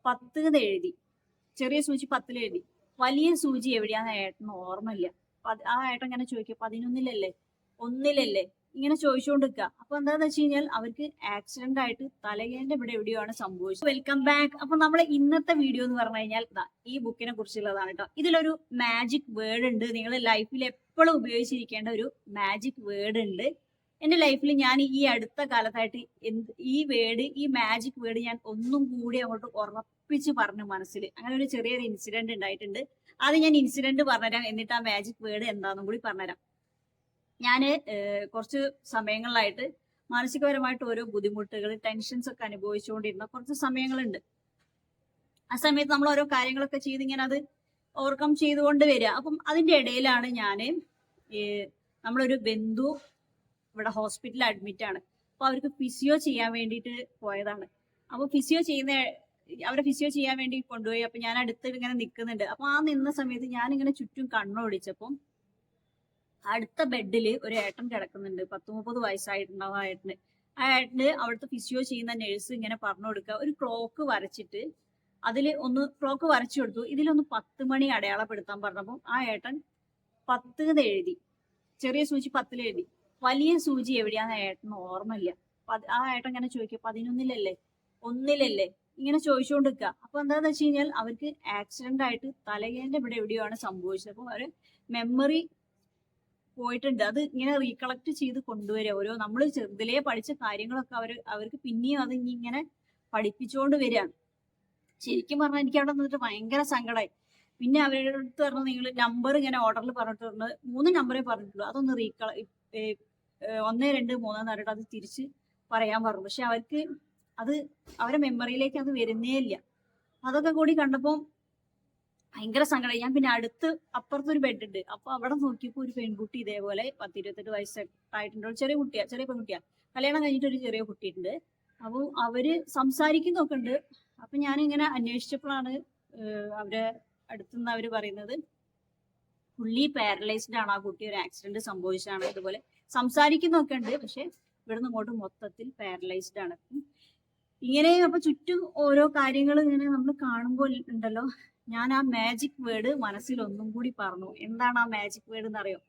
10 എന്ന് എഴുതി. ചെറിയ സൂചി 10 എഴുതി. വലിയ സൂചി എവിടെയാന്ന് ഏട്ടന് ഓർമ്മയില്ല. ആ ഏട്ടൻ ഇങ്ങനെ ചോദിക്കുക 11-ലല്ലേ 1-ലല്ലേ ഇങ്ങനെ ചോദിച്ചുകൊണ്ടിരിക്കുക. അപ്പൊ എന്താന്ന് വെച്ച് കഴിഞ്ഞാൽ അവർക്ക് ആക്സിഡന്റ് ആയിട്ട് തലകേന്റെ ഇവിടെ എവിടെയാണ് സംഭവിച്ചത്. Welcome back. അപ്പൊ നമ്മളെ ഇന്നത്തെ വീഡിയോ എന്ന് പറഞ്ഞു കഴിഞ്ഞാൽ ഈ ബുക്കിനെ കുറിച്ചുള്ളതാണ് കേട്ടോ. ഇതിലൊരു മാജിക് വേർഡ് ഉണ്ട്. നിങ്ങൾ ലൈഫിൽ എപ്പോഴും ഉപയോഗിച്ചിരിക്കേണ്ട ഒരു മാജിക് വേർഡ് ഉണ്ട്. എന്റെ ലൈഫിൽ ഞാൻ ഈ അടുത്ത കാലത്തായിട്ട് ഈ മാജിക് വേർഡ് ഞാൻ ഒന്നും കൂടി അങ്ങോട്ട് ഉറപ്പിച്ച് പറഞ്ഞു മനസ്സിൽ. അങ്ങനെ ഒരു ചെറിയൊരു ഇൻസിഡന്റ് ഉണ്ടായിട്ടുണ്ട്. അത് ഞാൻ ഇൻസിഡന്റ് പറഞ്ഞുതരാം, എന്നിട്ട് ആ മാജിക് വേർഡ് എന്താണെന്നും കൂടി പറഞ്ഞുതരാം. ഞാൻ കുറച്ച് സമയങ്ങളിലായിട്ട് മാനസികപരമായിട്ട് ഓരോ ബുദ്ധിമുട്ടുകൾ, ടെൻഷൻസ് ഒക്കെ അനുഭവിച്ചുകൊണ്ടിരുന്ന കുറച്ച് സമയങ്ങളുണ്ട്. ആ സമയത്ത് നമ്മൾ ഓരോ കാര്യങ്ങളൊക്കെ ചെയ്ത് ഇങ്ങനെ അത് ഓവർകം ചെയ്തുകൊണ്ട് വരിക. അപ്പം അതിന്റെ ഇടയിലാണ് നമ്മളൊരു ബന്ധു ഇവിടെ ഹോസ്പിറ്റലിൽ അഡ്മിറ്റ് ആണ്. അപ്പൊ അവർക്ക് ഫിസിയോ ചെയ്യാൻ വേണ്ടിയിട്ട് പോയതാണ്. അപ്പൊ അവരെ ഫിസിയോ ചെയ്യാൻ വേണ്ടി കൊണ്ടുപോയി. അപ്പൊ ഞാൻ അടുത്ത് ഇങ്ങനെ നിൽക്കുന്നുണ്ട്. അപ്പൊ ആ നിന്ന സമയത്ത് ഞാനിങ്ങനെ ചുറ്റും കണ്ണോടിച്ചപ്പം അടുത്ത ബെഡില് ഒരു ഏട്ടൻ കിടക്കുന്നുണ്ട്. 10-30 വയസ്സായിട്ടുണ്ടാവും ആ ഏട്ടന്. ആ ഏട്ടന് അവിടുത്തെ ഫിസിയോ ചെയ്യുന്ന നഴ്സ് ഇങ്ങനെ പറഞ്ഞു കൊടുക്കുക, ഒരു ക്ലോക്ക് വരച്ചിട്ട് ക്ലോക്ക് വരച്ചു കൊടുത്തു. ഇതിലൊന്ന് 10 മണി അടയാളപ്പെടുത്താൻ പറഞ്ഞപ്പോൾ ആ ഏട്ടൻ 10 എന്ന് എഴുതി. ചെറിയ സൂചി 10 എഴുതി. വലിയ സൂചി എവിടെയാന്ന് ഏട്ടന് ഓർമ്മയില്ല. ആ ഏട്ടൻ ഇങ്ങനെ ചോദിക്കുക 11-ലല്ലേ 1-ലല്ലേ ഇങ്ങനെ ചോദിച്ചുകൊണ്ടിരിക്കുക. അപ്പൊ എന്താന്ന് വെച്ച് കഴിഞ്ഞാൽ അവർക്ക് ആക്സിഡന്റ് ആയിട്ട് തലകേന്റെ ഇവിടെ എവിടെയാണ് സംഭവിച്ചത്. അപ്പൊ അവര് മെമ്മറി പോയിട്ടുണ്ട്. അത് ഇങ്ങനെ റീകളക്ട് ചെയ്ത് കൊണ്ടുവരിക. ഓരോ നമ്മൾ ചെറുതിലേ പഠിച്ച കാര്യങ്ങളൊക്കെ അവർക്ക് പിന്നെയും അത് ഇങ്ങനെ പഠിപ്പിച്ചുകൊണ്ട് വരികയാണ്. ശരിക്കും പറഞ്ഞാൽ എനിക്ക് അവിടെ നിന്നിട്ട് ഭയങ്കര സങ്കടമായി. പിന്നെ അവരുടെ അടുത്ത് പറഞ്ഞു, നിങ്ങൾ നമ്പർ ഇങ്ങനെ ഓർഡറിൽ പറഞ്ഞിട്ട് 3 നമ്പറേ പറഞ്ഞിട്ടുള്ളൂ, അതൊന്ന് 1, 2, 3 എന്ന് പറഞ്ഞിട്ട് അത് തിരിച്ച് പറയാൻ പറഞ്ഞു. പക്ഷെ അവർക്ക് അത് അവരെ മെമ്മറിയിലേക്ക് അത് വരുന്നേ ഇല്ല. അതൊക്കെ കൂടി കണ്ടപ്പോൾ ഭയങ്കര സങ്കടം. ഞാൻ പിന്നെ അപ്പുറത്തൊരു ബെഡ് ഉണ്ട്. അപ്പൊ അവിടെ നോക്കിയപ്പോൾ ഒരു പെൺകുട്ടി ഇതേപോലെ 10-28 വയസ്സായിട്ടുണ്ടോ, ചെറിയ പെൺകുട്ടിയാ, കല്യാണം കഴിഞ്ഞിട്ട് ഒരു ചെറിയ കുട്ടിയുണ്ട്. അപ്പൊ അവര് സംസാരിക്കുന്നൊക്കെ ഉണ്ട്. അപ്പൊ ഞാനിങ്ങനെ അന്വേഷിച്ചപ്പോഴാണ് അവരെ അടുത്തുനിന്ന് അവര് പറയുന്നത് ഫുള്ളി പാരലൈസ്ഡ് ആണ്, ആ കുട്ടി ഒരു ആക്സിഡന്റ് സംഭവിച്ചതാണ്. ഇതുപോലെ സംസാരിക്കുന്നൊക്കെ ഉണ്ട്, പക്ഷെ ഇവിടുന്ന് ഇങ്ങോട്ട് മൊത്തത്തിൽ പാരലൈസ്ഡ് ആണ്. ഇങ്ങനെ അപ്പൊ ചുറ്റും ഓരോ കാര്യങ്ങൾ ഇങ്ങനെ നമ്മൾ കാണുമ്പോൾ ഉണ്ടല്ലോ, ഞാൻ ആ മാജിക് വേർഡ് മനസ്സിൽ ഒന്നും കൂടി പറഞ്ഞു. എന്താണ് ആ മാജിക് വേർഡ് എന്നറിയോ?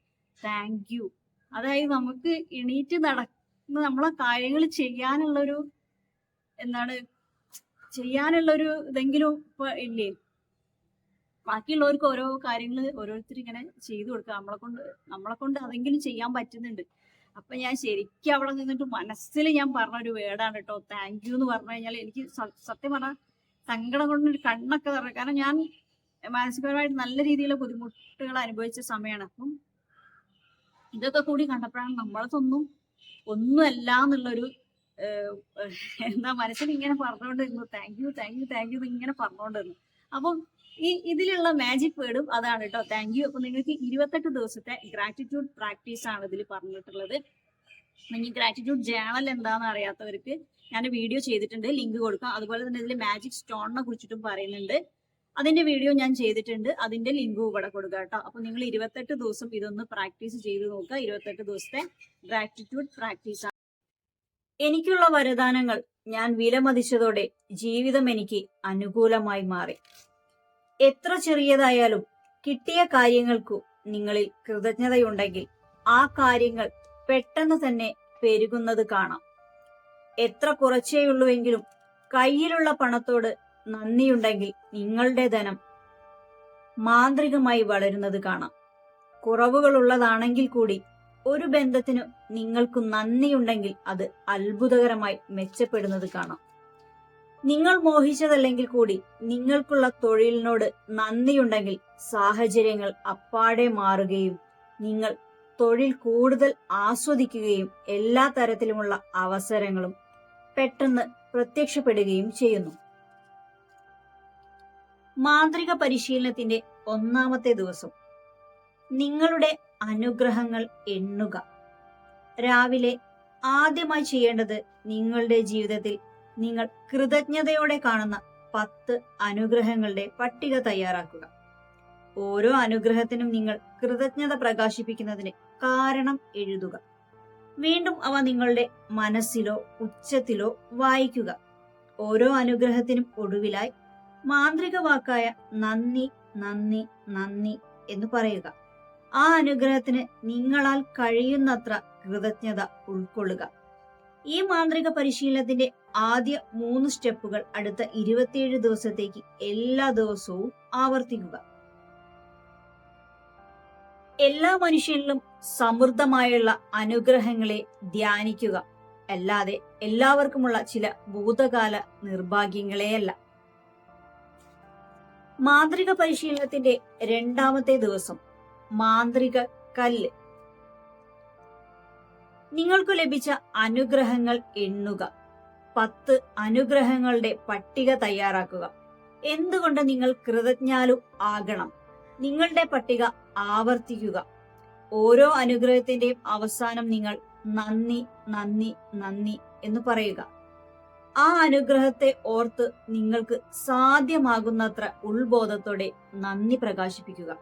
Thank you. അതായത് നമുക്ക് എണീറ്റ് നടക്കുന്ന നമ്മളെ കാര്യങ്ങൾ ചെയ്യാനുള്ളൊരു ഇതെങ്കിലും ഇപ്പൊ ഇല്ലേ? ബാക്കിയുള്ളവർക്ക് ഓരോ കാര്യങ്ങൾ ഓരോരുത്തർ ഇങ്ങനെ ചെയ്തു കൊടുക്കുക. നമ്മളെ കൊണ്ട് അതെങ്കിലും ചെയ്യാൻ പറ്റുന്നുണ്ട്. അപ്പൊ ഞാൻ ശരിക്കും അവിടെ നിന്നിട്ട് മനസ്സിൽ ഞാൻ പറഞ്ഞൊരു വേർഡാണ് കേട്ടോ താങ്ക് യു എന്ന് പറഞ്ഞു കഴിഞ്ഞാൽ. എനിക്ക് സത്യം പറഞ്ഞാൽ സങ്കടം കൊണ്ട് ഒരു കണ്ണൊക്കെ നിറയും. കാരണം ഞാൻ മാനസികപരമായിട്ട് നല്ല രീതിയിലുള്ള ബുദ്ധിമുട്ടുകൾ അനുഭവിച്ച സമയമാണ്. അപ്പം ഇതൊക്കെ കൂടി കണ്ടപ്പോഴാണ് നമ്മളതൊന്നും ഒന്നുമല്ല എന്നുള്ളൊരു മനസ്സിൽ ഇങ്ങനെ പറഞ്ഞുകൊണ്ടിരുന്നു. താങ്ക് യു ഇങ്ങനെ പറഞ്ഞുകൊണ്ടിരുന്നു. അപ്പം ഇതിലുള്ള മാജിക് വേർഡും അതാണ് കേട്ടോ, താങ്ക് യു. അപ്പൊ നിങ്ങൾക്ക് 28 ദിവസത്തെ ഗ്രാറ്റിറ്റ്യൂഡ് പ്രാക്ടീസ് ആണ് ഇതിൽ പറഞ്ഞിട്ടുള്ളത്. ഇനി ഗ്രാറ്റിറ്റ്യൂഡ് ജേണൽ എന്താണെന്ന് അറിയാത്തവർക്ക് ഞാൻ വീഡിയോ ചെയ്തിട്ടുണ്ട്, ലിങ്ക് കൊടുക്കാം. അതുപോലെ തന്നെ ഇതിൽ മാജിക് സ്റ്റോണിനെ കുറിച്ചിട്ടും പറയുന്നുണ്ട്, അതിന്റെ വീഡിയോ ഞാൻ ചെയ്തിട്ടുണ്ട്, അതിന്റെ ലിങ്കും ഇവിടെ കൊടുക്കുക കേട്ടോ. അപ്പൊ നിങ്ങൾ 28 ദിവസം ഇതൊന്ന് പ്രാക്ടീസ് ചെയ്ത് നോക്കുക. 28 ദിവസത്തെ ഗ്രാറ്റിറ്റ്യൂഡ് പ്രാക്ടീസ് ആണ്. എനിക്കുള്ള വരദാനങ്ങൾ ഞാൻ വിലമതിച്ചതോടെ ജീവിതം എനിക്ക് അനുകൂലമായി മാറി. എത്ര ചെറിയതായാലും കിട്ടിയ കാര്യങ്ങൾക്കു നിങ്ങളിൽ കൃതജ്ഞതയുണ്ടെങ്കിൽ ആ കാര്യങ്ങൾ പെട്ടെന്ന് തന്നെ പെരുകുന്നത് കാണാം. എത്ര കുറച്ചേയുള്ളൂവെങ്കിലും കയ്യിലുള്ള പണത്തോട് നന്ദിയുണ്ടെങ്കിൽ നിങ്ങളുടെ ധനം മാന്ത്രികമായി വളരുന്നത് കാണാം. കുറവുകളുള്ളതാണെങ്കിൽ കൂടി ഒരു ബന്ധത്തിനു നിങ്ങൾക്ക് നന്ദിയുണ്ടെങ്കിൽ അത് അത്ഭുതകരമായി മെച്ചപ്പെടുന്നത് കാണാം. നിങ്ങൾ മോഹിച്ചതല്ലെങ്കിൽ കൂടി നിങ്ങൾക്കുള്ള തൊഴിലിനോട് നന്ദിയുണ്ടെങ്കിൽ സാഹചര്യങ്ങൾ അപ്പാടെ മാറുകയും നിങ്ങൾ തൊഴിൽ കൂടുതൽ ആസ്വദിക്കുകയും എല്ലാ തരത്തിലുമുള്ള അവസരങ്ങളും പെട്ടെന്ന് പ്രത്യക്ഷപ്പെടുകയും ചെയ്യുന്നു. മാന്ത്രിക പരിശീലനത്തിന്റെ 1ാമത്തെ ദിവസം നിങ്ങളുടെ അനുഗ്രഹങ്ങൾ എണ്ണുക. രാവിലെ ആദ്യമായി ചെയ്യേണ്ടത് നിങ്ങളുടെ ജീവിതത്തിൽ നിങ്ങൾ കൃതജ്ഞതയോടെ കാണുന്ന 10 അനുഗ്രഹങ്ങളുടെ പട്ടിക തയ്യാറാക്കുക. ഓരോ അനുഗ്രഹത്തിനും നിങ്ങൾ കൃതജ്ഞത പ്രകാശിപ്പിക്കുന്നതിന് കാരണം എഴുതുക. വീണ്ടും അവ നിങ്ങളുടെ മനസ്സിലോ ഉച്ചത്തിലോ വായിക്കുക. ഓരോ അനുഗ്രഹത്തിനും ഒടുവിലായി മാന്ത്രിക വാക്കായ നന്ദി നന്ദി നന്ദി എന്ന് പറയുക. ആ അനുഗ്രഹത്തിന് നിങ്ങളാൽ കഴിയുന്നത്ര കൃതജ്ഞത ഉൾക്കൊള്ളുക. ഈ മാന്ത്രിക പരിശീലനത്തിന്റെ ആദ്യ 3 സ്റ്റെപ്പുകൾ അടുത്ത 27 ദിവസത്തേക്ക് എല്ലാ ദിവസവും ആവർത്തിക്കുക. എല്ലാ മനുഷ്യരിലും സമൃദ്ധമായുള്ള അനുഗ്രഹങ്ങളെ ധ്യാനിക്കുക, അല്ലാതെ എല്ലാവർക്കുമുള്ള ചില ഭൂതകാല നിർഭാഗ്യങ്ങളെയല്ല. മാന്ത്രിക പരിശീലനത്തിന്റെ 2ാമത്തെ ദിവസം മാന്ത്രിക കല്ല്. നിങ്ങൾക്ക് ലഭിച്ച അനുഗ്രഹങ്ങൾ എണ്ണുക. 10 അനുഗ്രഹങ്ങളുടെ പട്ടിക തയ്യാറാക്കുക. എന്തുകൊണ്ട് നിങ്ങൾ കൃതജ്ഞാലു ആകണം? നിങ്ങളുടെ പട്ടിക ആവർത്തിക്കുക. ഓരോ അനുഗ്രഹത്തിന്റെയും അവസാനം നിങ്ങൾ നന്ദി നന്ദി നന്ദി എന്ന് പറയുക. ആ അനുഗ്രഹത്തെ ഓർത്ത് നിങ്ങൾക്ക് സാധ്യമാകുന്നത്ര ഉൾബോധത്തോടെ നന്ദി പ്രകാശിപ്പിക്കുക.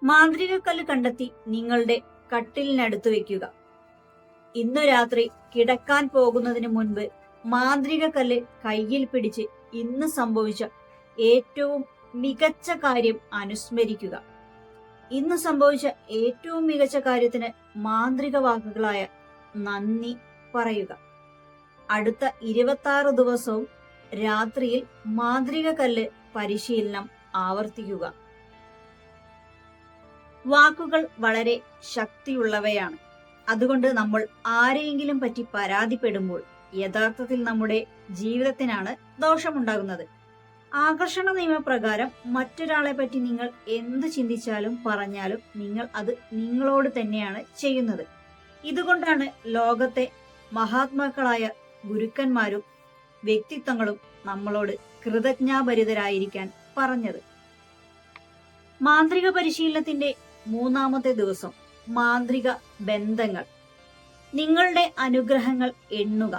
മാന്ത്രിക കല്ല് കണ്ടെത്തി നിങ്ങളുടെ കട്ടിലിനടുത്ത് വെക്കുക. ഇന്നു രാത്രി കിടക്കാൻ പോകുന്നതിന് മുൻപ് മാന്ത്രിക കല്ല് കയ്യിൽ പിടിച്ച് ഇന്ന് സംഭവിച്ച ഏറ്റവും മികച്ച കാര്യം അനുസ്മരിക്കുക. ഇന്ന് സംഭവിച്ച ഏറ്റവും മികച്ച കാര്യത്തിന് മാന്ത്രിക വാക്കുകളായ നന്ദി പറയുക. അടുത്ത 26 ദിവസവും രാത്രിയിൽ മാന്ത്രിക കല്ല് പരിശീലനം ആവർത്തിക്കുക. വാക്കുകൾ വളരെ ശക്തിയുള്ളവയാണ്. അതുകൊണ്ട് നമ്മൾ ആരെയെങ്കിലും പറ്റി പരാതിപ്പെടുമ്പോൾ യഥാർത്ഥത്തിൽ നമ്മുടെ ജീവിതത്തിനാണ് ദോഷമുണ്ടാകുന്നത്. ആകർഷണ നിയമപ്രകാരം മറ്റൊരാളെ പറ്റി നിങ്ങൾ എന്ത് ചിന്തിച്ചാലും പറഞ്ഞാലും നിങ്ങൾ അത് നിങ്ങളോട് തന്നെയാണ് ചെയ്യുന്നത്. ഇതുകൊണ്ടാണ് ലോകത്തെ മഹാത്മാക്കളായ ഗുരുക്കന്മാരും വ്യക്തിത്വങ്ങളും നമ്മളോട് കൃതജ്ഞാഭരിതരായിരിക്കാൻ പറഞ്ഞത്. മാന്ത്രിക പരിശീലനത്തിന്റെ 3ാമത്തെ ദിവസം മാന്ത്രിക ബന്ധങ്ങൾ. നിങ്ങളുടെ അനുഗ്രഹങ്ങൾ എണ്ണുക.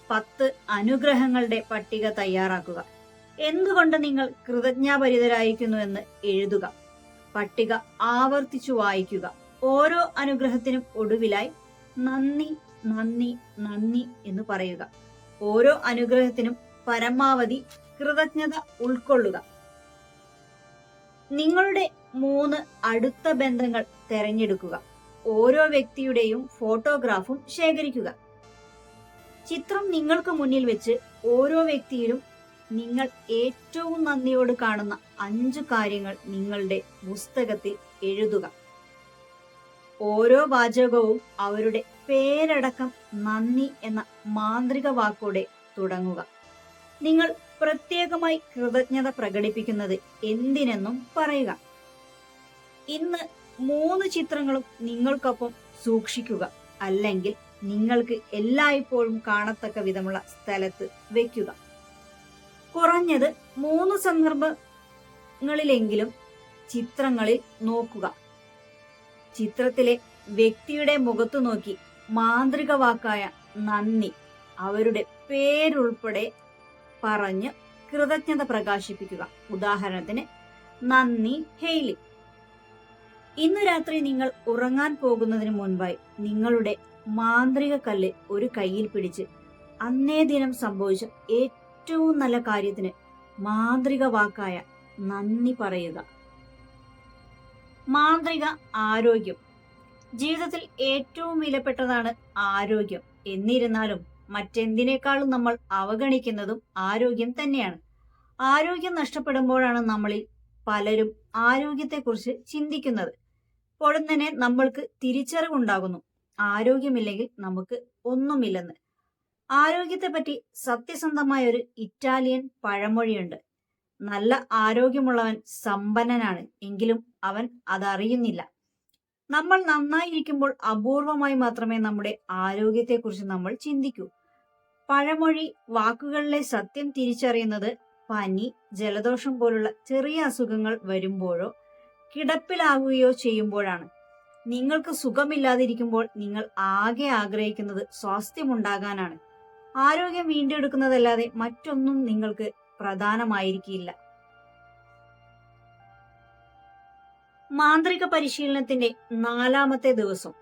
10 അനുഗ്രഹങ്ങളുടെ പട്ടിക തയ്യാറാക്കുക. എന്തുകൊണ്ട് നിങ്ങൾ കൃതജ്ഞാഭരിതരായിരിക്കുന്നുവെന്ന് എഴുതുക. പട്ടിക ആവർത്തിച്ചു വായിക്കുക. ഓരോ അനുഗ്രഹത്തിനും ഒടുവിലായി നന്ദി നന്ദി നന്ദി എന്ന് പറയുക. ഓരോ അനുഗ്രഹത്തിനും പരമാവധി കൃതജ്ഞത ഉൾക്കൊള്ളുക. നിങ്ങളുടെ 3 അടുത്ത ബന്ധങ്ങൾ തെരഞ്ഞെടുക്കുക. ഓരോ വ്യക്തിയുടെയും ഫോട്ടോഗ്രാഫും ശേഖരിക്കുക. ചിത്രം നിങ്ങൾക്ക് മുന്നിൽ വെച്ച് ഓരോ വ്യക്തിയിലും നിങ്ങൾ ഏറ്റവും നന്ദിയോട് കാണുന്ന 5 കാര്യങ്ങൾ നിങ്ങളുടെ പുസ്തകത്തിൽ എഴുതുക. ഓരോ വാചകവും അവരുടെ പേരടക്കം നന്ദി എന്ന മാന്ത്രിക വാക്കോടെ തുടങ്ങുക. നിങ്ങൾ പ്രത്യേകമായി കൃതജ്ഞത പ്രകടിപ്പിക്കുന്നത് എന്തിനെന്നും പറയുക. ഇന്ന് 3 ചിത്രങ്ങളും നിങ്ങൾക്കൊപ്പം സൂക്ഷിക്കുക, അല്ലെങ്കിൽ നിങ്ങൾക്ക് എല്ലായ്പ്പോഴും കാണത്തക്ക വിധമുള്ള സ്ഥലത്ത് വെക്കുക. കുറഞ്ഞത് 3 സന്ദർഭങ്ങളിലെങ്കിലും ചിത്രങ്ങളിൽ നോക്കുക. ചിത്രത്തിലെ വ്യക്തിയുടെ മുഖത്തു നോക്കി മാന്ത്രിക വാക്കായ നന്ദി, അവരുടെ പേരുൾപ്പെടെ പറഞ്ഞ് കൃതജ്ഞത പ്രകാശിപ്പിക്കുക. ഉദാഹരണത്തിന്, നന്ദി ഹെയ്ലി. ഇന്ന് രാത്രി നിങ്ങൾ ഉറങ്ങാൻ പോകുന്നതിന് മുൻപായി നിങ്ങളുടെ മാന്ത്രിക കല്ല് ഒരു കയ്യിൽ പിടിച്ച് അന്നേ ദിനം സംഭവിച്ച ഏറ്റവും നല്ല കാര്യത്തിന് മാന്ത്രിക വാക്കായ നന്ദി പറയുക. മാന്ത്രിക ആരോഗ്യം. ജീവിതത്തിൽ ഏറ്റവും വിലപ്പെട്ടതാണ് ആരോഗ്യം. എന്നിരുന്നാലും മറ്റെന്തിനേക്കാളും നമ്മൾ അവഗണിക്കുന്നതും ആരോഗ്യം തന്നെയാണ്. ആരോഗ്യം നഷ്ടപ്പെടുമ്പോഴാണ് നമ്മളിൽ പലരും ആരോഗ്യത്തെക്കുറിച്ച് ചിന്തിക്കുന്നത്. പൊടുന്നനെ നമ്മൾക്ക് തിരിച്ചറിവുണ്ടാകുന്നു, ആരോഗ്യമില്ലെങ്കിൽ നമുക്ക് ഒന്നുമില്ലെന്ന്. ആരോഗ്യത്തെപ്പറ്റി സത്യസന്ധമായ ഒരു ഇറ്റാലിയൻ പഴമൊഴിയുണ്ട്. നല്ല ആരോഗ്യമുള്ളവൻ സമ്പന്നനാണ്, എങ്കിലും അവൻ അതറിയുന്നില്ല. നമ്മൾ നന്നായിരിക്കുമ്പോൾ അപൂർവമായി മാത്രമേ നമ്മുടെ ആരോഗ്യത്തെക്കുറിച്ച് നമ്മൾ ചിന്തിക്കൂ. പഴമൊഴി വാക്കുകളിലെ സത്യം തിരിച്ചറിയുന്നത് പനി, ജലദോഷം പോലുള്ള ചെറിയ അസുഖങ്ങൾ വരുമ്പോഴോ കിടപ്പിലാകുകയോ ചെയ്യുമ്പോഴാണ്. നിങ്ങൾക്ക് സുഖമില്ലാതിരിക്കുമ്പോൾ നിങ്ങൾ ആകെ ആഗ്രഹിക്കുന്നത് സ്വാസ്ഥ്യമുണ്ടാകാനാണ്. ആരോഗ്യം വീണ്ടെടുക്കുന്നതല്ലാതെ മറ്റൊന്നും നിങ്ങൾക്ക് പ്രധാനമായിരിക്കില്ല. മാന്ത്രിക പരിശീലനത്തിന്റെ 4ാമത്തെ ദിവസം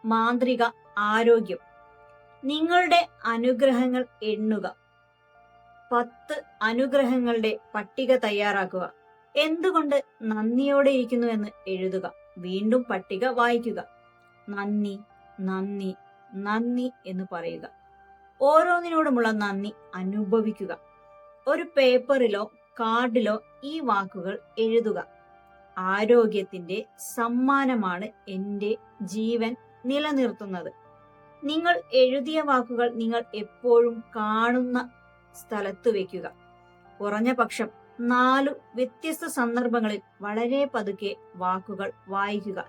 മാന്ത്രിക ആരോഗ്യം. നിങ്ങളുടെ അനുഗ്രഹങ്ങൾ എണ്ണുക. 10 അനുഗ്രഹങ്ങളുടെ പട്ടിക തയ്യാറാക്കുക. എന്തുകൊണ്ട് നന്ദിയോടെ ഇരിക്കുന്നു എന്ന് എഴുതുക. വീണ്ടും പട്ടിക വായിക്കുക. നന്ദി, നന്ദി, നന്ദി എന്ന് പറയുക. ഓരോന്നിനോടുമുള്ള നന്ദി അനുഭവിക്കുക. ഒരു പേപ്പറിലോ കാർഡിലോ ഈ വാക്കുകൾ എഴുതുക. ആരോഗ്യത്തിന്റെ സമ്മാനമാണ് എൻ്റെ ജീവൻ നിലനിർത്തുന്നത്. നിങ്ങൾ എഴുതിയ വാക്കുകൾ നിങ്ങൾ എപ്പോഴും കാണുന്ന സ്ഥലത്ത് വെക്കുക. കുറഞ്ഞ പക്ഷം 4 വ്യത്യസ്ത സന്ദർഭങ്ങളിൽ വളരെ പതുക്കെ വാക്കുകൾ വായിക്കുക.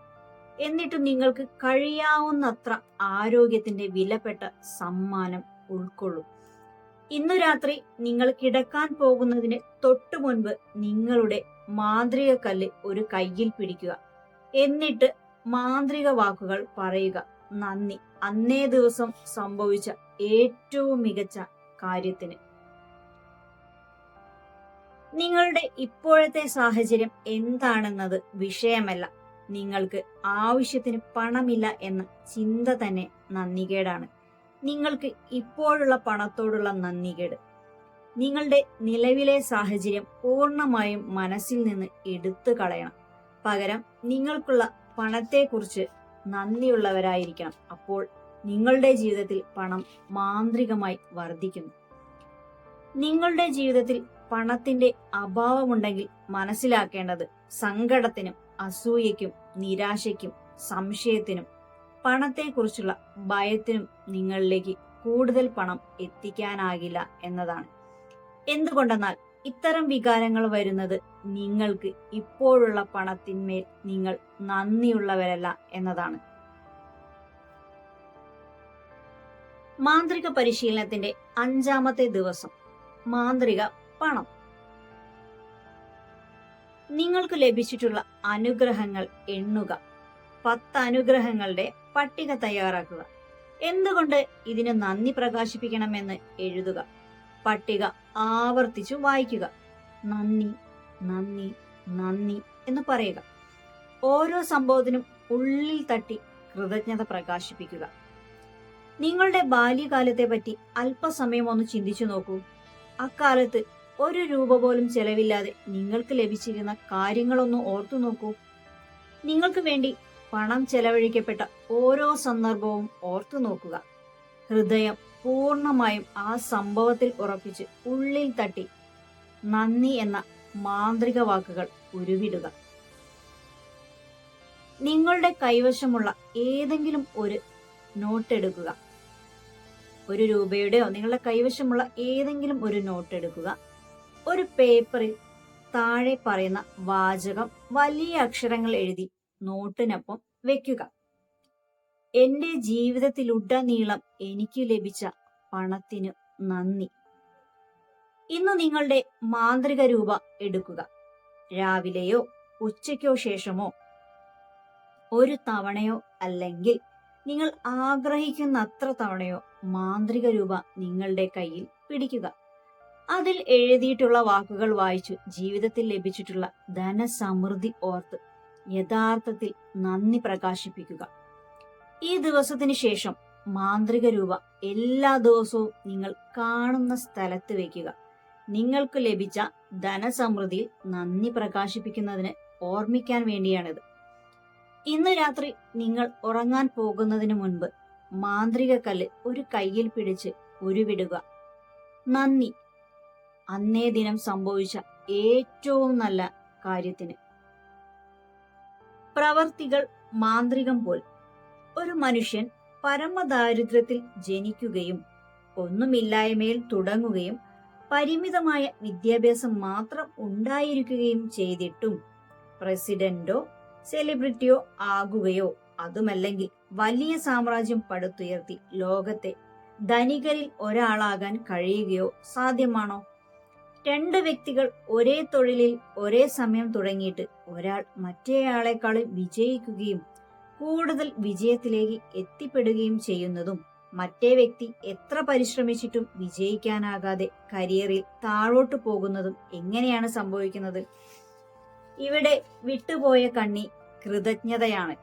എന്നിട്ട് നിങ്ങൾക്ക് കഴിയാവുന്നത്ര ആരോഗ്യത്തിന്റെ വിലപ്പെട്ട സമ്മാനം ഉൾക്കൊള്ളും. ഇന്നു രാത്രി നിങ്ങൾ കിടക്കാൻ പോകുന്നതിന് തൊട്ടു മുൻപ് നിങ്ങളുടെ മാന്ത്രിക കല്ല് ഒരു കയ്യിൽ പിടിക്കുക. എന്നിട്ട് മാന്ത്രിക വാക്കുകൾ പറയുക. നന്ദി, അന്നേ ദിവസം സംഭവിച്ച ഏറ്റവും മികച്ച കാര്യത്തിന്. നിങ്ങളുടെ ഇപ്പോഴത്തെ സാഹചര്യം എന്താണെന്നത് വിഷയമല്ല. നിങ്ങൾക്ക് ആവശ്യത്തിന് പണമില്ല എന്ന ചിന്ത തന്നെ നന്ദികേടാണ്. നിങ്ങൾക്ക് ഇപ്പോഴുള്ള പണത്തോടുള്ള നന്ദികേട്. നിങ്ങളുടെ നിലവിലെ സാഹചര്യം പൂർണ്ണമായും മനസ്സിൽ നിന്ന് എടുത്തു കളയണം. പകരം നിങ്ങൾക്കുള്ള പണത്തെക്കുറിച്ച് നന്ദിയുള്ളവരായിരിക്കണം. അപ്പോൾ നിങ്ങളുടെ ജീവിതത്തിൽ പണം മാന്ത്രികമായി വർദ്ധിക്കുന്നു. നിങ്ങളുടെ ജീവിതത്തിൽ പണത്തിന്റെ അഭാവമുണ്ടെങ്കിൽ മനസ്സിലാക്കേണ്ടത് സങ്കടത്തിനും അസൂയയ്ക്കും നിരാശയ്ക്കും സംശയത്തിനും പണത്തെക്കുറിച്ചുള്ള ഭയത്തിനും നിങ്ങളിലേക്ക് കൂടുതൽ പണം എത്തിക്കാനാകില്ല എന്നതാണ്. എന്തുകൊണ്ടെന്നാൽ ഇത്തരം വികാരങ്ങൾ വരുന്നത് നിങ്ങൾക്ക് ഇപ്പോഴുള്ള പണത്തിന്മേൽ നിങ്ങൾ നന്ദിയുള്ളവരല്ല എന്നതാണ്. മാന്ത്രിക പരിശീലനത്തിന്റെ 5ാമത്തെ ദിവസം. മാന്ത്രിക പണം. നിങ്ങൾക്ക് ലഭിച്ചിട്ടുള്ള അനുഗ്രഹങ്ങൾ എണ്ണുക. 10 അനുഗ്രഹങ്ങളുടെ പട്ടിക തയ്യാറാക്കുക. എന്തുകൊണ്ട് ഇതിന് നന്ദി പ്രകാശിപ്പിക്കണമെന്ന് എഴുതുക. പട്ടിക ആവർത്തിച്ചു വായിക്കുക. നന്ദി, നന്ദി, നന്ദി എന്ന് പറയുക. ഓരോ സംഭവത്തിനും ഉള്ളിൽ തട്ടി കൃതജ്ഞത പ്രകാശിപ്പിക്കുക. നിങ്ങളുടെ ബാല്യകാലത്തെ പറ്റി അല്പസമയം ഒന്ന് ചിന്തിച്ചു നോക്കൂ. അക്കാലത്ത് 1 രൂപ പോലും ചെലവില്ലാതെ നിങ്ങൾക്ക് ലഭിച്ചിരുന്ന കാര്യങ്ങളൊന്ന് ഓർത്തു നോക്കൂ. നിങ്ങൾക്ക് വേണ്ടി പണം ചെലവഴിക്കപ്പെട്ട ഓരോ സന്ദർഭവും ഓർത്തു നോക്കുക. ഹൃദയം പൂർണ്ണമായും ആ സംഭവത്തിൽ ഉറപ്പിച്ച് ഉള്ളിൽ തട്ടി നന്ദി എന്ന മാന്ത്രിക വാക്കുകൾ ഉരുവിടുക. നിങ്ങളുടെ കൈവശമുള്ള ഏതെങ്കിലും ഒരു നോട്ട് എടുക്കുക. 1 രൂപയുടെയോ നിങ്ങളുടെ കൈവശമുള്ള ഏതെങ്കിലും ഒരു നോട്ട് എടുക്കുക. ഒരു പേപ്പറിൽ താഴെ പറയുന്ന വാചകം വലിയ അക്ഷരങ്ങൾ എഴുതി നോട്ടിനൊപ്പം വെക്കുക. എന്റെ ജീവിതത്തിലുടനീളം എനിക്ക് ലഭിച്ച പണത്തിന് നന്ദി. ഇന്ന് നിങ്ങളുടെ മാന്ത്രിക രൂപ എടുക്കുക. രാവിലെയോ ഉച്ചയ്ക്കോ ശേഷമോ 1 തവണയോ അല്ലെങ്കിൽ നിങ്ങൾ ആഗ്രഹിക്കുന്നത്ര തവണയോ മാന്ത്രിക രൂപ നിങ്ങളുടെ കയ്യിൽ പിടിക്കുക. അതിൽ എഴുതിയിട്ടുള്ള വാക്കുകൾ വായിച്ചു ജീവിതത്തിൽ ലഭിച്ചിട്ടുള്ള ധനസമൃദ്ധി ഓർത്ത് യഥാർത്ഥത്തിൽ നന്ദി പ്രകാശിപ്പിക്കുക. ഈ ദിവസത്തിന് ശേഷം മാന്ത്രിക രൂപ എല്ലാ ദിവസവും നിങ്ങൾ കാണുന്ന സ്ഥലത്ത് വയ്ക്കുക. നിങ്ങൾക്ക് ലഭിച്ച ധനസമൃദ്ധിയിൽ നന്ദി പ്രകാശിപ്പിക്കുന്നതിന് ഓർമ്മിക്കാൻ വേണ്ടിയാണിത്. ഇന്ന് രാത്രി നിങ്ങൾ ഉറങ്ങാൻ പോകുന്നതിന് മുൻപ് മാന്ത്രിക കല്ല് ഒരു കയ്യിൽ പിടിച്ച് ഉരുവിടുക. നന്ദി, അന്നേ ദിനം സംഭവിച്ച ഏറ്റവും നല്ല കാര്യത്തിന്. പ്രവർത്തികൾ മാന്ത്രികം പോൽ. ഒരു മനുഷ്യൻ പരമദാരിദ്ര്യത്തിൽ ജനിക്കുകയും ഒന്നുമില്ലായ്മയിൽ തുടങ്ങുകയും പരിമിതമായ വിദ്യാഭ്യാസം മാത്രം ഉണ്ടായിരിക്കുകയും ചെയ്തിട്ടും പ്രസിഡന്റോ സെലിബ്രിറ്റിയോ ആകുകയോ അതുമല്ലെങ്കിൽ വലിയ സാമ്രാജ്യം പടുത്തുയർത്തി ലോകത്തെ ധനികരിൽ ഒരാളാകാൻ കഴിയുകയോ സാധ്യമാണോ? 2 വ്യക്തികൾ ഒരേ തൊഴിലിൽ ഒരേ സമയം തുടങ്ങിയിട്ട് ഒരാൾ മറ്റേയാളെക്കാൾ വിജയിക്കുകയും കൂടുതൽ വിജയത്തിലേക്ക് എത്തിപ്പെടുകയും ചെയ്യുന്നതും മറ്റേ വ്യക്തി എത്ര പരിശ്രമിച്ചിട്ടും വിജയിക്കാനാകാതെ കരിയറിൽ താഴോട്ടു പോകുന്നതും എങ്ങനെയാണ് സംഭവിക്കുന്നത്? ഇവിടെ വിട്ടുപോയ കണ്ണി കൃതജ്ഞതയാണ്.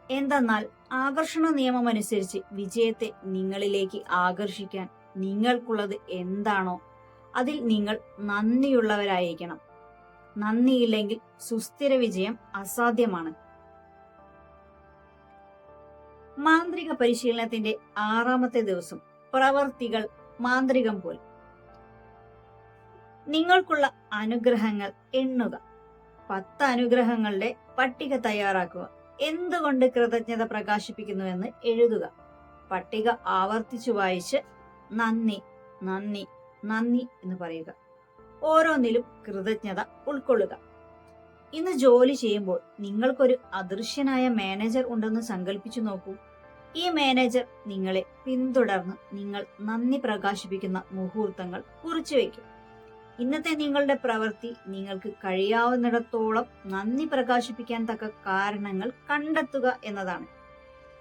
എന്തെന്നാൽ ആകർഷണ നിയമം അനുസരിച്ച് വിജയത്തെ നിങ്ങളിലേക്ക് ആകർഷിക്കാൻ നിങ്ങൾക്കുള്ളത് എന്താണോ അതിൽ നിങ്ങൾ നന്ദിയുള്ളവരായിരിക്കണം. നന്ദിയില്ലെങ്കിൽ സുസ്ഥിര വിജയം അസാധ്യമാണ്. മാന്ത്രിക പരിശീലനത്തിന്റെ 6ാമത്തെ ദിവസം. പ്രവർത്തികൾ മാന്ത്രികം പോൽ. നിങ്ങൾക്കുള്ള അനുഗ്രഹങ്ങൾ എണ്ണുക. 10 അനുഗ്രഹങ്ങളുടെ പട്ടിക തയ്യാറാക്കുക. എന്തുകൊണ്ട് കൃതജ്ഞത പ്രകാശിപ്പിക്കുന്നുവെന്ന് എഴുതുക. പട്ടിക ആവർത്തിച്ചു വായിച്ച് നന്ദി നന്ദി നന്ദി എന്ന് പറയുക. ഓരോന്നിലും കൃതജ്ഞത ഉൾക്കൊള്ളുക. ഇന്ന് ജോലി ചെയ്യുമ്പോൾ നിങ്ങൾക്കൊരു അദൃശ്യനായ മാനേജർ ഉണ്ടെന്ന് സങ്കല്പിച്ചു നോക്കൂ. ഈ മാനേജർ നിങ്ങളെ പിന്തുടർന്ന് നിങ്ങൾ നന്ദി പ്രകാശിപ്പിക്കുന്ന മുഹൂർത്തങ്ങൾ കുറിച്ചു വയ്ക്കും. ഇന്നത്തെ നിങ്ങളുടെ പ്രവൃത്തി നിങ്ങൾക്ക് കഴിയാവുന്നിടത്തോളം നന്ദി പ്രകാശിപ്പിക്കാൻ തക്ക കാരണങ്ങൾ കണ്ടെത്തുക എന്നതാണ്.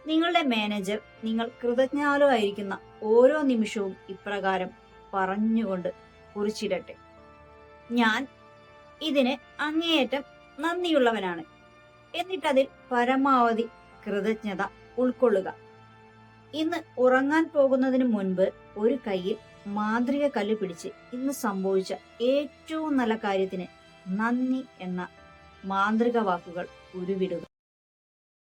നിങ്ങളുടെ മാനേജർ നിങ്ങൾ കൃതജ്ഞാലുവായിരിക്കുന്ന ഓരോ നിമിഷവും ഇപ്രകാരം പറഞ്ഞുകൊണ്ട് കുറിച്ചിടട്ടെ: ഞാൻ ഇതിന് അങ്ങേയറ്റം നന്ദിയുള്ളവനാണ്. എന്നിട്ടതിൽ പരമാവധി കൃതജ്ഞത ഉൾക്കൊള്ളുക. ഇന്ന് ഉറങ്ങാൻ പോകുന്നതിന് മുൻപ് ഒരു കയ്യിൽ മാന്ത്രിക കല്ല് പിടിച്ച് ഇന്ന് സംഭവിച്ച ഏറ്റവും നല്ല കാര്യത്തിന് നന്ദി എന്ന മാന്ത്രിക വാക്കുകൾ ഉരുവിടുക.